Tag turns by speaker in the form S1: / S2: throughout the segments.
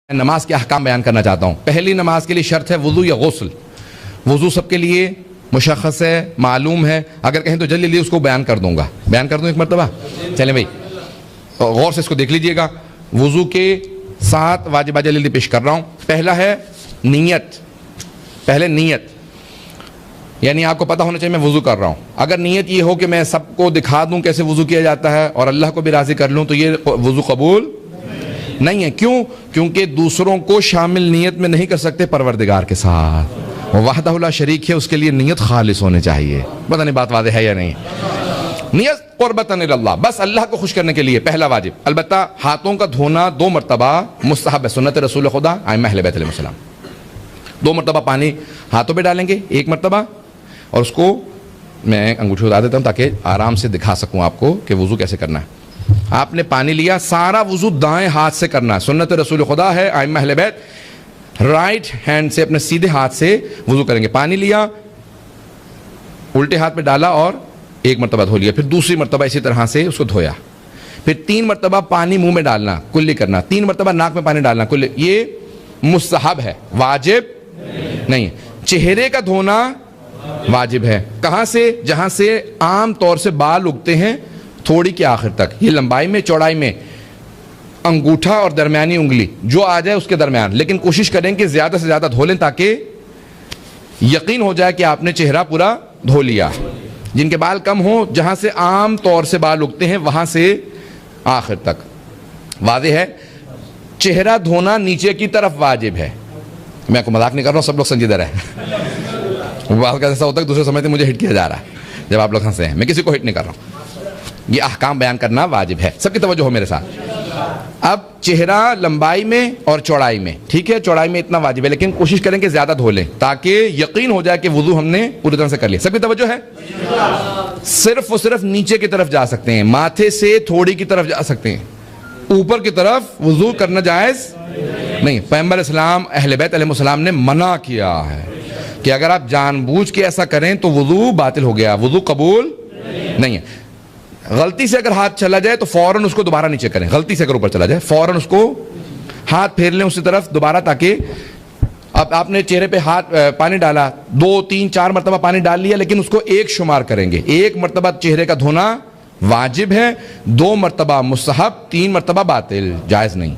S1: نماز کے احکام بیان کرنا چاہتا ہوں۔ پہلی نماز کے لیے شرط ہے وضو یا غسل۔ وضو سب کے لیے مشخص ہے، معلوم ہے، اگر کہیں تو جلدی جلدی اس کو بیان کر دوں گا۔ بیان کر دوں ایک مرتبہ؟ چلیں بھائی غور سے اس کو دیکھ لیجئے گا۔ وضو کے 7 واجبات جلدی پیش کر رہا ہوں۔ پہلا ہے نیت۔ پہلے نیت، یعنی آپ کو پتہ ہونا چاہیے میں وضو کر رہا ہوں۔ اگر نیت یہ ہو کہ میں سب کو دکھا دوں کیسے وضو کیا جاتا ہے اور اللہ کو بھی راضی کر لوں تو یہ وضو قبول نہیں ہے۔ کیوں؟ کیونکہ دوسروں کو شامل نیت میں نہیں کر سکتے پروردگار کے ساتھ، وہ وحدہ لا شریک ہے، اس کے لیے نیت خالص ہونے چاہیے۔ پتہ نہیں بات واضح ہے یا نہیں؟ نیت قربتاً اللہ، بس اللہ کو خوش کرنے کے لیے پہلا واجب۔ البتہ ہاتھوں کا دھونا 2 مرتبہ مستحب ہے، سنت رسول خدا ائمہ اہل بیت علیہ السلام۔ 2 مرتبہ پانی ہاتھوں پہ ڈالیں گے، 1 مرتبہ، اور اس کو میں انگوٹھی اٹھا دیتا ہوں تاکہ آرام سے دکھا سکوں آپ کو کہ وضو کیسے کرنا ہے۔ آپ نے پانی لیا، سارا وضو دائیں ہاتھ سے کرنا ہے، سنت رسول خدا ہے ائمہ اہل بیت، رائٹ ہینڈ سے اپنے سیدھے ہاتھ سے وضو کریں گے۔ پانی لیا، الٹے ہاتھ پہ ڈالا اور 1 مرتبہ دھو لیا، پھر دوسری مرتبہ اسی طرح سے اس کو دھویا، پھر 3 مرتبہ پانی منہ میں ڈالنا، کلی کرنا، 3 مرتبہ ناک میں پانی ڈالنا، کلی۔ یہ مستحب ہے، واجب نہیں ہے۔ چہرے کا دھونا واجب ہے۔ کہاں سے؟ جہاں سے عام طور سے بال اگتے ہیں تھوڑی کے آخر تک، یہ لمبائی میں چوڑائی میں انگوٹھا اور درمیانی انگلی جو آ جائے اس کے درمیان، لیکن کوشش کریں کہ زیادہ سے زیادہ دھو لیں تاکہ یقین ہو جائے کہ آپ نے چہرہ پورا دھو لیا۔ جن کے بال کم ہوں، جہاں سے عام طور سے بال اگتے ہیں وہاں سے آخر تک، واضح ہے؟ چہرہ دھونا نیچے کی طرف واجب ہے۔ میں کو مذاق نہیں کر رہا ہوں، سب لوگ سنجیدہ رہیں۔ بات کا ایسا ہوتا ہے کہ دوسرے سمجھتے ہیں مجھے ہٹ کیا جا رہا ہے جب آپ لوگ ہنسے ہیں، میں کسی کو ہٹ نہیں کر رہا ہوں۔ یہ احکام بیان کرنا واجب ہے، سب کی توجہ ہو میرے ساتھ۔ اب چہرہ لمبائی میں اور چوڑائی میں، ٹھیک ہے، چوڑائی میں اتنا واجب ہے، لیکن کوشش کریں کہ زیادہ دھو لیں تاکہ یقین ہو جائے کہ وضو ہم نے پوری طرح سے کر لیا۔ سب کی توجہ ہے؟ صرف اور صرف نیچے کی طرف جا سکتے ہیں، ماتھے سے تھوڑی کی طرف جا سکتے ہیں، اوپر کی طرف وضو کرنا جائز نہیں۔ پیغمبر اسلام اہل بیت علیہ السلام نے منع کیا ہے کہ اگر آپ جان بوجھ کے ایسا کریں تو وضو باطل ہو گیا، وضو قبول نہیں ہے۔ غلطی سے اگر ہاتھ چلا جائے تو فوراً اس کو دوبارہ نیچے کریں۔ غلطی سے اگر اوپر چلا جائے فوراً اس کو ہاتھ پھیر لیں اسی طرف دوبارہ، تاکہ اب آپ نے چہرے پہ ہاتھ پانی ڈالا، 2 3 4 مرتبہ پانی ڈال لیا، لیکن اس کو 1 شمار کریں گے۔ 1 مرتبہ چہرے کا دھونا واجب ہے، 2 مرتبہ مستحب، 3 مرتبہ باطل، جائز نہیں،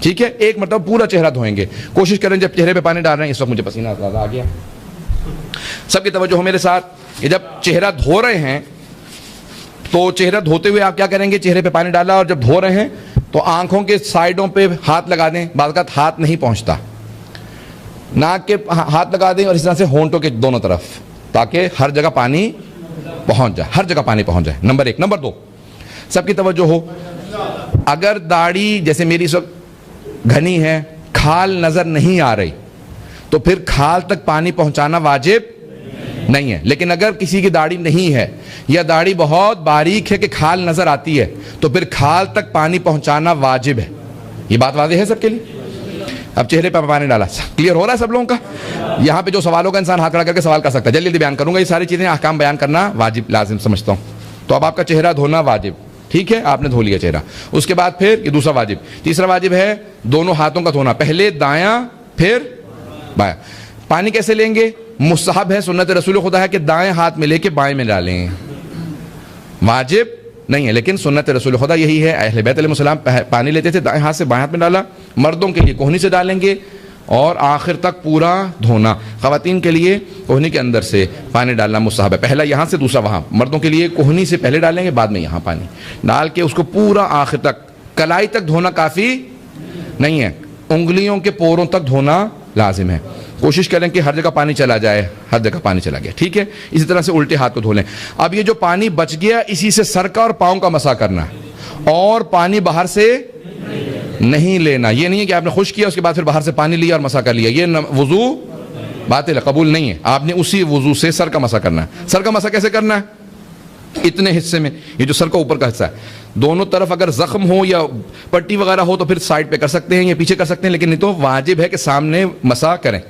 S1: ٹھیک ہے؟ 1 مرتبہ پورا چہرہ دھوئیں گے۔ کوشش کریں جب چہرے پہ پانی ڈال رہے ہیں، اس وقت مجھے پسینہ زیادہ آ گیا، سب کی توجہ ہو میرے ساتھ، کہ جب چہرہ دھو رہے ہیں تو چہرہ دھوتے ہوئے آپ کیا کریں گے؟ چہرے پہ پانی ڈالا اور جب دھو رہے ہیں تو آنکھوں کے سائیڈوں پہ ہاتھ لگا دیں، بعض اوقات ہاتھ نہیں پہنچتا، ناک کے ہاتھ لگا دیں اور اس طرح سے ہونٹوں کے دونوں طرف، تاکہ ہر جگہ پانی پہنچ جائے، ہر جگہ پانی پہنچ جائے۔ نمبر 1۔ نمبر 2، سب کی توجہ ہو، اگر داڑھی جیسے میری اس وقت گھنی ہے، کھال نظر نہیں آ رہی تو پھر کھال تک پانی پہنچانا واجب نہیں ہے، لیکن اگر کسی کی داڑھی نہیں ہے یا داڑھی بہت باریک ہے کہ کھال نظر آتی ہے تو پھر کھال تک پانی پہنچانا واجب ہے۔ یہ بات واضح ہے سب کے لیے؟ اب چہرے پہ پانی ڈالا، کلیئر ہو رہا ہے سب لوگوں کا؟ یہاں پہ جو سوالوں کا انسان ہاتھ کھڑا کر کے سوال کر سکتا ہے، جلدی جلدی بیان کروں گا۔ یہ ساری چیزیں احکام بیان کرنا واجب لازم سمجھتا ہوں۔ تو اب آپ کا چہرہ دھونا واجب، ٹھیک ہے، آپ نے دھو لیا چہرہ۔ اس کے بعد پھر یہ دوسرا واجب، تیسرا واجب ہے دونوں ہاتھوں کا دھونا، پہلے دایاں پھر بایاں۔ پانی کیسے لیں گے؟ مستحب ہے، سنت رسول خدا ہے کہ دائیں ہاتھ میں لے کے بائیں میں ڈالیں، واجب نہیں ہے، لیکن سنت رسول خدا یہی ہے۔ اہل بیت علیہ السلام پانی لیتے تھے، دائیں ہاتھ سے بائیں ہاتھ میں ڈالا۔ مردوں کے لیے کوہنی سے ڈالیں گے اور آخر تک پورا دھونا۔ خواتین کے لیے کوہنی کے اندر سے پانی ڈالنا مستحب ہے، پہلا یہاں سے دوسرا وہاں۔ مردوں کے لیے کوہنی سے پہلے ڈالیں گے، بعد میں یہاں پانی ڈال کے اس کو پورا آخر تک، کلائی تک دھونا کافی نہیں ہے، انگلیوں کے پوروں تک دھونا لازم ہے۔ کوشش کریں کہ ہر جگہ پانی چلا جائے، ہر جگہ پانی چلا گیا، ٹھیک ہے؟ اسی طرح سے الٹے ہاتھ کو دھو لیں۔ اب یہ جو پانی بچ گیا اسی سے سر کا اور پاؤں کا مسح کرنا ہے، اور پانی باہر سے نہیں لینا۔ یہ نہیں ہے کہ آپ نے خشک کیا اس کے بعد پھر باہر سے پانی لیا اور مسح کر لیا، یہ وضو باطل ہے، قبول نہیں ہے۔ آپ نے اسی وضو سے سر کا مسح کرنا ہے۔ سر کا مسح کیسے کرنا ہے؟ اتنے حصے میں، یہ جو سر کا اوپر کا حصہ ہے، دونوں طرف اگر زخم ہو یا پٹی وغیرہ ہو تو پھر سائڈ پہ کر سکتے ہیں یا پیچھے کر سکتے ہیں، لیکن نہیں تو واجب ہے کہ سامنے مسح کریں۔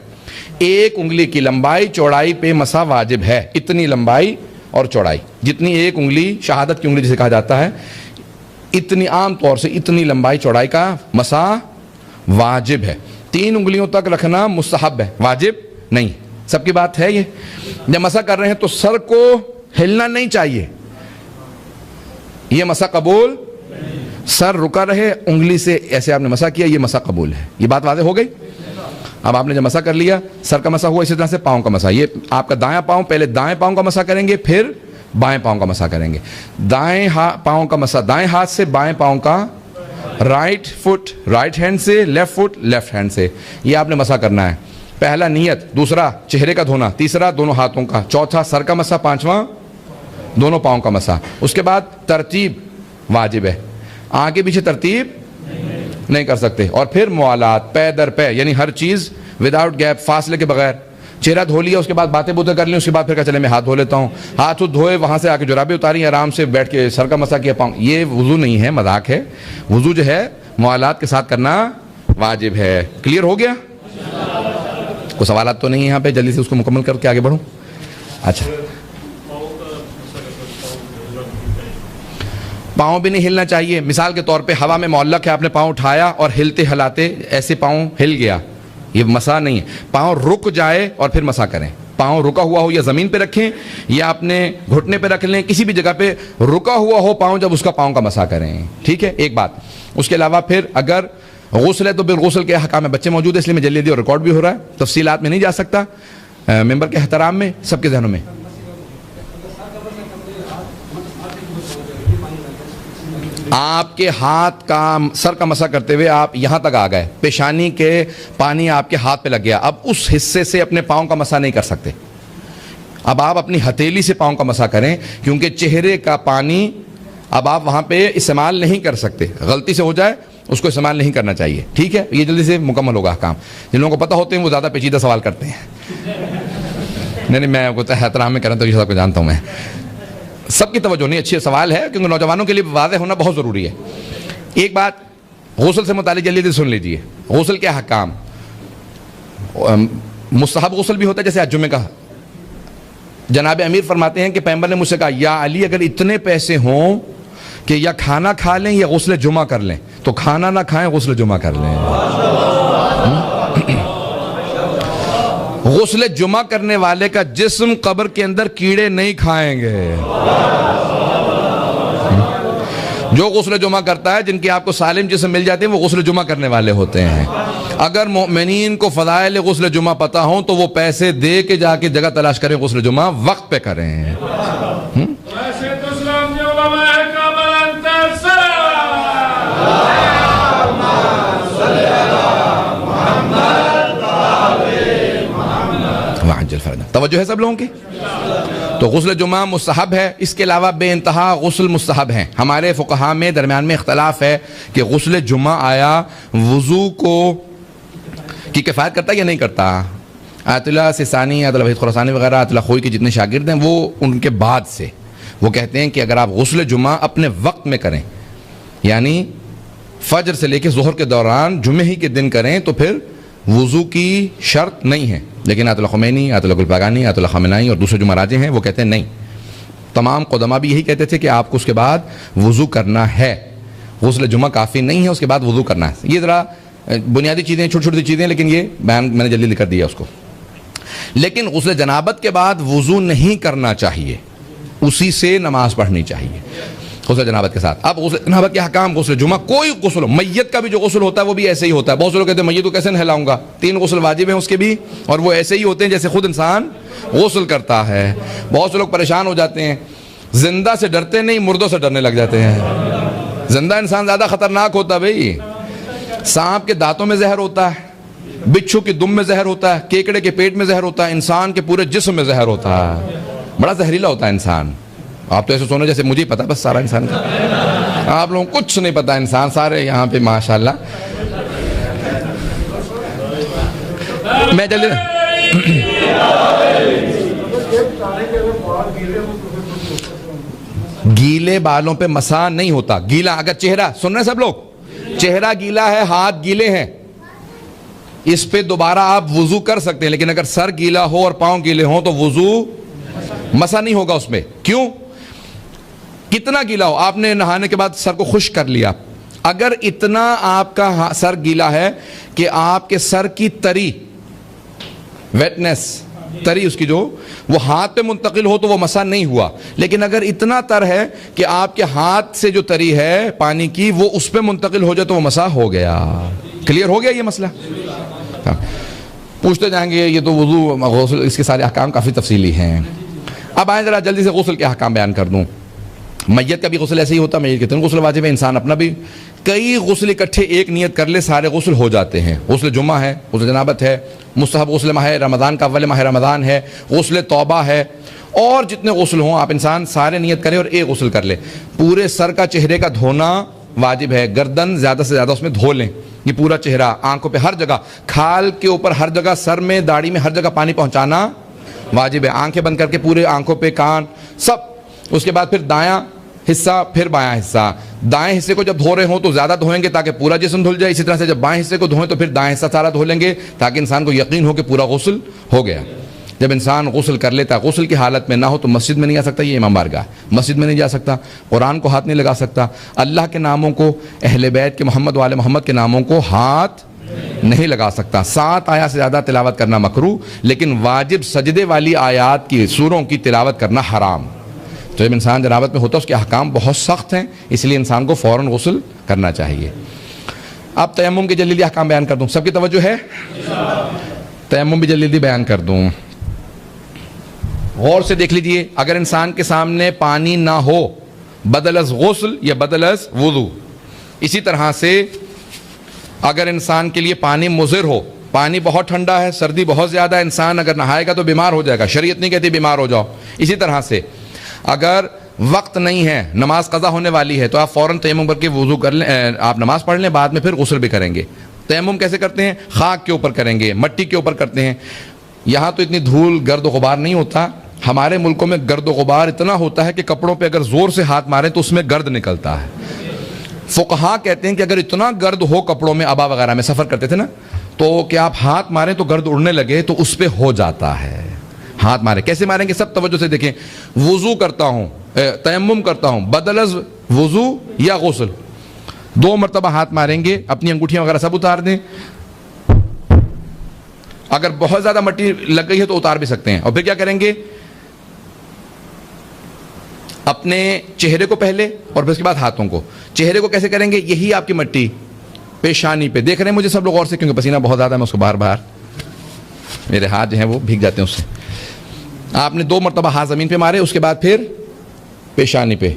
S1: 1 انگلی کی لمبائی چوڑائی پہ مسح واجب ہے، اتنی لمبائی اور چوڑائی، جتنی 1 انگلی شہادت کی انگلی جسے کہا جاتا ہے، اتنی عام طور سے اتنی لمبائی چوڑائی کا مسح واجب ہے. 3 انگلیوں تک رکھنا مستحب ہے, واجب نہیں. سب کی بات ہے یہ. جب مسح کر رہے ہیں تو سر کو ہلنا نہیں چاہیے, یہ مسح قبول. سر رکا رہے, انگلی سے ایسے آپ نے مسح کیا, یہ مسح قبول ہے. یہ بات واضح ہو گئی. اب آپ نے جب مسح کر لیا, سر کا مسح ہوا, اسی طرح سے پاؤں کا مسح. یہ آپ کا دایاں پاؤں, پہلے دائیں پاؤں کا مسح کریں گے, پھر بائیں پاؤں کا مسح کریں گے. دائیں پاؤں کا مسح دائیں ہاتھ سے, بائیں پاؤں کا رائٹ فٹ رائٹ ہینڈ سے, لیفٹ فٹ لیفٹ ہینڈ سے. یہ آپ نے مسح کرنا ہے. پہلا نیت, دوسرا چہرے کا دھونا, تیسرا دونوں ہاتھوں کا, چوتھا سر کا مسح, پانچواں دونوں پاؤں کا مسح. اس کے بعد ترتیب واجب ہے, آگے پیچھے ترتیب نہیں کر سکتے. اور پھر موالات, پے در پے, یعنی ہر چیز وداؤٹ گیپ, فاصلے کے بغیر. چہرہ دھو لیا, اس کے بعد باتیں بوتیں کر لیں, اس کے بعد پھر کہا چلے میں ہاتھ دھو لیتا ہوں. ہاتھ دھوئے, وہاں سے آ کے جرابیں اتاری, آرام سے بیٹھ کے سر کا مسح کیا, پاؤں. یہ وضو نہیں ہے, مذاق ہے. وضو جو ہے موالات کے ساتھ کرنا واجب ہے. کلیئر ہو گیا؟ کوئی سوالات تو نہیں ہے یہاں پہ؟ جلدی سے اس کو مکمل کر کے آگے بڑھوں. اچھا, پاؤں بھی نہیں ہلنا چاہیے. مثال کے طور پہ ہوا میں معلق ہے, آپ نے پاؤں اٹھایا اور ہلتے ہلاتے ایسے پاؤں ہل گیا, یہ مسح نہیں ہے. پاؤں رک جائے اور پھر مسح کریں. پاؤں رکا ہوا ہو یا زمین پہ رکھیں یا اپنے گھٹنے پہ رکھ لیں, کسی بھی جگہ پہ رکا ہوا ہو پاؤں, جب اس کا پاؤں کا مسح کریں. ٹھیک ہے, ایک بات. اس کے علاوہ پھر اگر غسل ہے تو پھر غسل کے احکام میں بچے موجود ہیں, اس لیے میں جلدی اور ریکارڈ بھی ہو رہا ہے, تفصیلات میں نہیں جا سکتا. ممبر کے احترام میں سب کے ذہنوں میں آپ کے ہاتھ کا سر کا مسح کرتے ہوئے آپ یہاں تک آ گئے, پیشانی کے پانی آپ کے ہاتھ پہ لگ گیا, اب اس حصے سے اپنے پاؤں کا مسح نہیں کر سکتے. اب آپ اپنی ہتھیلی سے پاؤں کا مسح کریں, کیونکہ چہرے کا پانی اب آپ وہاں پہ استعمال نہیں کر سکتے. غلطی سے ہو جائے اس کو استعمال نہیں کرنا چاہیے. ٹھیک ہے, یہ جلدی سے مکمل ہوگا کام. جن لوگوں کو پتہ ہوتے ہیں وہ زیادہ پیچیدہ سوال کرتے ہیں. نہیں میں آپ کو احترام میں کروں تو یہ سب کو جانتا ہوں میں. سب کی توجہ نہیں, اچھی سوال ہے, کیونکہ نوجوانوں کے لیے واضح ہونا بہت ضروری ہے. ایک بات غسل سے متعلق جلدی سے سن لیجئے. غسل کے احکام, مستحب غسل بھی ہوتا ہے جیسے آج جمعے کا. جناب امیر فرماتے ہیں کہ پیغمبر نے مجھ سے کہا, یا علی اگر اتنے پیسے ہوں کہ یا کھانا کھا لیں یا غسل جمعہ کر لیں, تو کھانا نہ کھائیں, غسل جمعہ کر لیں. غسل جمعہ کرنے والے کا جسم قبر کے اندر کیڑے نہیں کھائیں گے. جو غسل جمعہ کرتا ہے, جن کی آپ کو سالم جسم مل جاتے ہیں, وہ غسل جمعہ کرنے والے ہوتے ہیں. اگر مؤمنین کو فضائل غسل جمعہ پتہ ہوں تو وہ پیسے دے کے جا کے جگہ تلاش کریں, غسل جمعہ وقت پہ کریں. توجہ ہے سب لوگوں کی؟ تو غسل جمعہ مستحب ہے. اس کے علاوہ بے انتہا غسل مستحب ہیں. ہمارے فقہاء میں درمیان میں اختلاف ہے کہ غسل جمعہ آیا وضو کو کی کفایت کرتا ہے یا نہیں کرتا. آیت اللہ سیستانی, آیت اللہ وحید خراسانی وغیرہ, آیت اللہ خوئی کے جتنے شاگرد ہیں, وہ ان کے بعد سے وہ کہتے ہیں کہ اگر آپ غسل جمعہ اپنے وقت میں کریں, یعنی فجر سے لے کے ظہر کے دوران جمعہ ہی کے دن کریں, تو پھر وضو کی شرط نہیں ہے. لیکن آیت اللہ خمینی, آیت اللہ گلپاگانی, آیت اللہ خامنائی اور دوسرے جو مراجع ہیں وہ کہتے ہیں نہیں. تمام قدماء بھی یہی کہتے تھے کہ آپ کو اس کے بعد وضو کرنا ہے. غسل جمعہ کافی نہیں ہے, اس کے بعد وضو کرنا ہے. یہ ذرا بنیادی چیزیں, چھوٹی چھوٹی چیزیں, لیکن یہ بیان میں نے جلدی کر دیا اس کو. لیکن غسل جنابت کے بعد وضو نہیں کرنا چاہیے, اسی سے نماز پڑھنی چاہیے غسل جنابت کے ساتھ. اب غسل جنابت کے حکام, غسل جمعہ کوئی غسل ہو, میت کا بھی جو غسل ہوتا ہے وہ بھی ایسے ہی ہوتا ہے. بہت سے لوگ کہتے ہیں میت کو کیسے نہلاؤں گا, 3 غسل واجب ہیں اس کے بھی, اور وہ ایسے ہی ہوتے ہیں جیسے خود انسان غسل کرتا ہے. بہت سے لوگ پریشان ہو جاتے ہیں, زندہ سے ڈرتے نہیں, مردوں سے ڈرنے لگ جاتے ہیں. زندہ انسان زیادہ خطرناک ہوتا ہے بھائی. سانپ کے دانتوں میں زہر ہوتا ہے, بچھو کے دم میں زہر ہوتا ہے, کیکڑے کے پیٹ میں زہر ہوتا ہے, انسان کے پورے جسم میں زہر ہوتا ہے. بڑا زہریلا ہوتا ہے انسان. آپ تو ایسے سونا جیسے مجھے ہی پتا بس سارا انسان کا, آپ لوگوں کو کچھ نہیں پتا. انسان سارے یہاں پہ ماشاءاللہ. میں جلدی گیلے بالوں پہ مسح نہیں ہوتا. گیلا اگر چہرہ, سن رہے ہیں سب لوگ, چہرہ گیلا ہے, ہاتھ گیلے ہیں, اس پہ دوبارہ آپ وضو کر سکتے ہیں. لیکن اگر سر گیلا ہو اور پاؤں گیلے ہوں تو وضو مسح نہیں ہوگا اس میں. کیوں؟ کتنا گیلا ہو, آپ نے نہانے کے بعد سر کو خشک کر لیا, اگر اتنا آپ کا سر گیلا ہے کہ آپ کے سر کی تری، ویٹنس، تری اس کی جو وہ ہاتھ پہ منتقل ہو تو وہ مسح نہیں ہوا، لیکن اگر اتنا تر ہے کہ آپ کے ہاتھ سے جو تری ہے پانی کی وہ اس پہ منتقل ہو جائے تو وہ مسح ہو گیا۔ کلیئر ہو گیا یہ مسئلہ؟ پوچھتے جائیں گے یہ تو وضو، غسل، اس کے سارے احکام کافی تفصیلی ہیں۔ اب آئیں ذرا جلدی سے غسل کے احکام بیان کر دوں۔ میت کا بھی غسل ایسے ہی ہوتا ہے، میت کے 3 غسل واجب ہے، انسان اپنا بھی کئی غسل اکٹھے ایک نیت کر لے سارے غسل ہو جاتے ہیں۔ غسل جمعہ ہے، غسل جنابت ہے، مستحب غسل ماہ رمضان کا اول ماہ رمضان ہے، غسل توبہ ہے، اور جتنے غسل ہوں آپ انسان سارے نیت کرے اور ایک غسل کر لے۔ پورے سر کا، چہرے کا دھونا واجب ہے، گردن زیادہ سے زیادہ اس میں دھو لیں، یہ پورا چہرہ، آنکھوں پہ ہر جگہ، کھال کے اوپر ہر جگہ، سر میں، داڑھی میں، ہر جگہ پانی پہنچانا واجب ہے۔ آنکھیں بند کر کے پورے آنکھوں پہ، کان سب۔ اس کے بعد پھر دایاں حصہ، پھر بایاں حصہ۔ دائیں حصے کو جب دھو رہے ہوں تو زیادہ دھوئیں گے تاکہ پورا جسم دھل جائے، اسی طرح سے جب بائیں حصے کو دھوئیں تو پھر دائیں حصہ سارا دھو لیں گے تاکہ انسان کو یقین ہو کہ پورا غسل ہو گیا۔ جب انسان غسل کر لیتا، غسل کی حالت میں نہ ہو تو مسجد میں نہیں آ سکتا، یہ امام بارگاہ، مسجد میں نہیں جا سکتا، قرآن کو ہاتھ نہیں لگا سکتا، اللہ کے ناموں کو، اہل بیت کے، محمد والے محمد کے ناموں کو ہاتھ نہیں لگا سکتا۔ 7 آیات سے زیادہ تلاوت کرنا مکروہ، لیکن واجب سجدے والی آیات کی، سوروں کی تلاوت کرنا حرام۔ تو جب انسان جنابت میں ہوتا ہے اس کے احکام بہت سخت ہیں، اس لیے انسان کو فوراً غسل کرنا چاہیے۔ اب تیمم کے جلدی احکام بیان کر دوں، سب کی توجہ ہے؟ تیمم بھی جلدی بیان کر دوں، غور سے دیکھ لیجئے۔ اگر انسان کے سامنے پانی نہ ہو، بدل از غسل یا بدل از وضو، اسی طرح سے اگر انسان کے لیے پانی مضر ہو، پانی بہت ٹھنڈا ہے، سردی بہت زیادہ ہے، انسان اگر نہائے گا تو بیمار ہو جائے گا، شریعت نہیں کہتی بیمار ہو جاؤ۔ اسی طرح سے اگر وقت نہیں ہے، نماز قضا ہونے والی ہے، تو آپ فوراً تیمم کر کے وضو کر لیں، آپ نماز پڑھ لیں، بعد میں پھر غسل بھی کریں گے۔ تیمم کیسے کرتے ہیں؟ خاک کے اوپر کریں گے، مٹی کے اوپر کرتے ہیں۔ یہاں تو اتنی دھول، گرد و غبار نہیں ہوتا، ہمارے ملکوں میں گرد و غبار اتنا ہوتا ہے کہ کپڑوں پہ اگر زور سے ہاتھ ماریں تو اس میں گرد نکلتا ہے۔ فقہا کہتے ہیں کہ اگر اتنا گرد ہو کپڑوں میں، عبا وغیرہ میں سفر کرتے تھے نا، تو کہ آپ ہاتھ ماریں تو گرد اڑنے لگے تو اس پہ ہو جاتا ہے۔ ہاتھ ماریں، کیسے ماریں گے؟ سب توجہ سے دیکھیں۔ وضو کرتا ہوں، تیمم کرتا ہوں، بدل از وضو یا غسل، 2 مرتبہ ہاتھ ماریں گے، اپنی انگوٹھیاں وغیرہ سب اتار دیں۔ اگر بہت زیادہ مٹی لگ گئی ہے تو اتار بھی سکتے ہیں۔ اور پھر کیا کریں گے؟ اپنے چہرے کو پہلے اور پھر اس کے بعد ہاتھوں کو۔ چہرے کو کیسے کریں گے؟ یہی آپ کی مٹی پیشانی پہ، دیکھ رہے ہیں مجھے سب لوگ غور سے، کیونکہ پسینہ بہت زیادہ ہے، میں اس کو بار بار، میرے ہاتھ جو ہیں وہ بھیگ جاتے ہیں اس سے۔ آپ نے 2 مرتبہ ہاتھ زمین پہ مارے، اس کے بعد پھر پیشانی پہ۔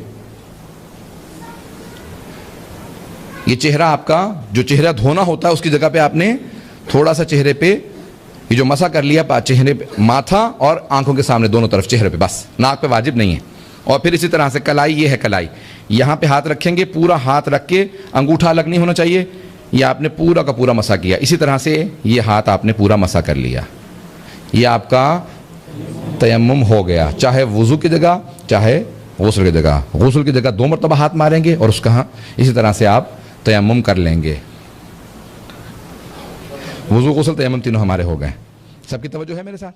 S1: یہ چہرہ آپ کا، جو چہرہ دھونا ہوتا ہے اس کی جگہ پہ آپ نے تھوڑا سا چہرے پہ یہ جو مسح کر لیا، چہرے پہ، ماتھا اور آنکھوں کے سامنے دونوں طرف چہرے پہ، بس، ناک پہ واجب نہیں ہے۔ اور پھر اسی طرح سے کلائی، یہ ہے کلائی، یہاں پہ ہاتھ رکھیں گے، پورا ہاتھ رکھ کے، انگوٹھا الگ نہیں ہونا چاہیے، یہ آپ نے پورا کا پورا مسح کیا۔ اسی طرح سے یہ ہاتھ آپ نے پورا مسح کر لیا، یہ آپ کا تیمم ہو گیا، چاہے وضو کی جگہ چاہے غسل کی جگہ۔ غسل کی جگہ 2 مرتبہ ہاتھ ماریں گے اور اس کا اسی طرح سے آپ تیمم کر لیں گے۔ وضو، غسل، تیمم تینوں ہمارے ہو گئے۔ سب کی توجہ ہے میرے ساتھ؟